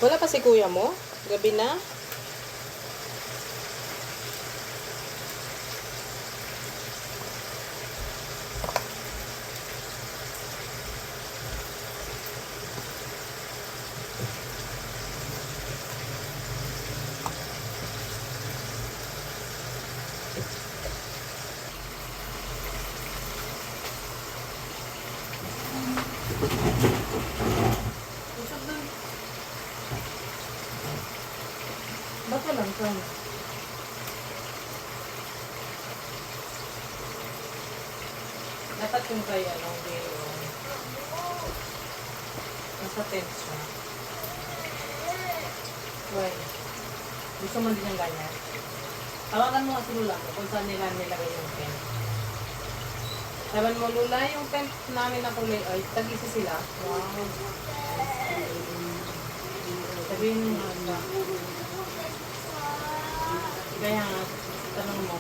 Wala pa si kuya mo? Gabi na? Ba't walang ka? Dapat yung kaya lang nasa tent siya. Why? Gusto mo din yung ganyan? Tawagan mo nga si Lula kung saan nila nilagay yung tent. Saban mo, Lula, yung tent namin na kulay ay tag-isa sila. Wow. Sabihin mo nga. Kaya nga, tanong mo.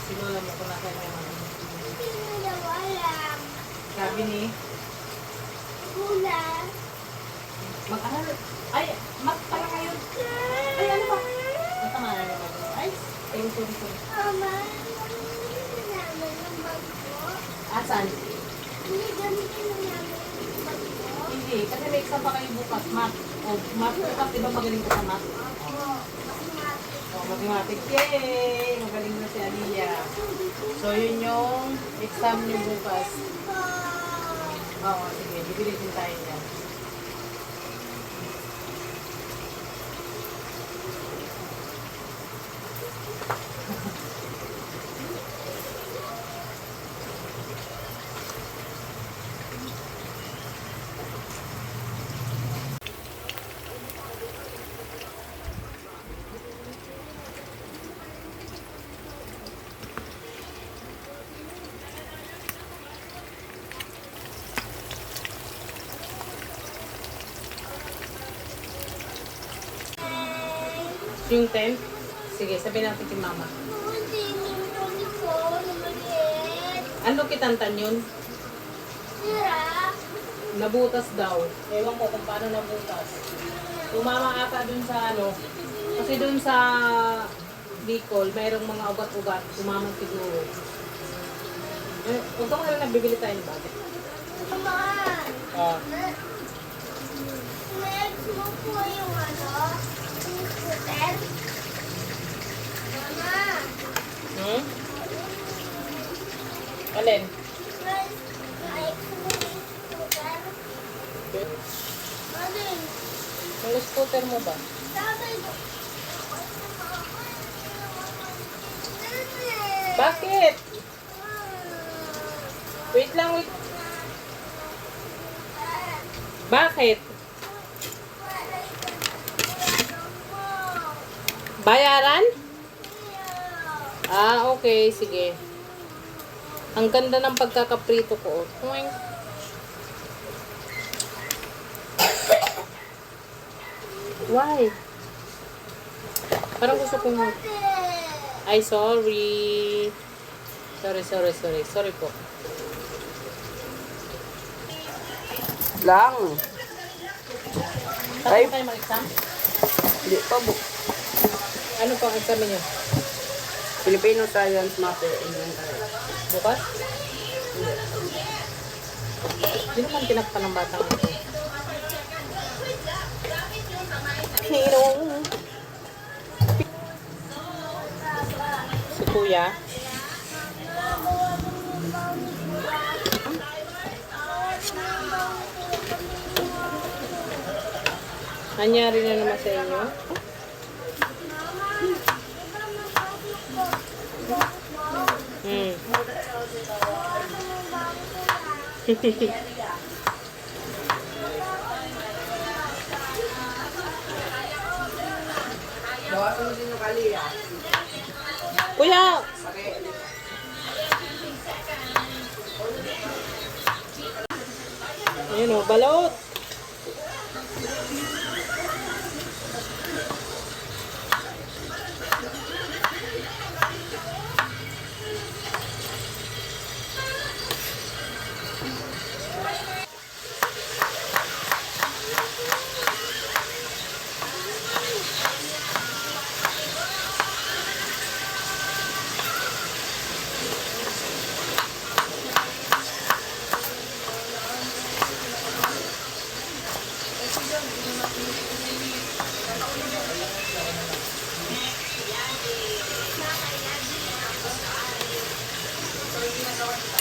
Si Lola mo kung nasa yung ano. Sabi ni Lula. mag-aral. Ay, mat pala kayo. Ay, ano ba? Matama na naman. Ay, sorry. Mama, namin yung bag ko. Asan? Hindi, gamitin na namin yung bag ko. Hindi, kasi may exam pa kayo bukas. Math. O, math bukas, di ba magaling ko sa math? O, mathematics. Yay! Magaling na si Aliyah. So, yun yung exam niyo bukas. Oo, sige. Bibilitin tayo niyan. Yung tent? Sige, sabihin natin kay mama. Hindi, yung pony ko, na maliit. Ano kitantan yun? Sira. Nabutas daw. Ewan ko kung paano nabutas. Tumama ata dun sa ano. Kasi dun sa Bicol, mayroong mga ugat-ugat. Tumama siguro. Eh, huwag ka na nabibili tayo ng bagay. Mama, Ah. next mo po yung ano, yung scooter. Mama, Hmm? Alin? next mo yung scooter. Alin? Yung scooter mo ba? Sabi ko. Bakit? Wait lang, wait. Bakit? Bayaran? Ah, okay. Sige. Ang ganda ng pagkakaprito ko. Tuwing. Why? Parang gusto kong... Ay, sorry. Sorry po. Lang. Tapos kayo mag-exam? Hindi pa bu. Ano pang exam niyo? Filipino Science, Math, Elementary. Bukas? Hindi naman tinakpan ng batang ito. Pero, Si Kuya. Nangyari na naman sa inyo? bawasan mo din yung kaliya. Kuya! Ayun o, balot! Una.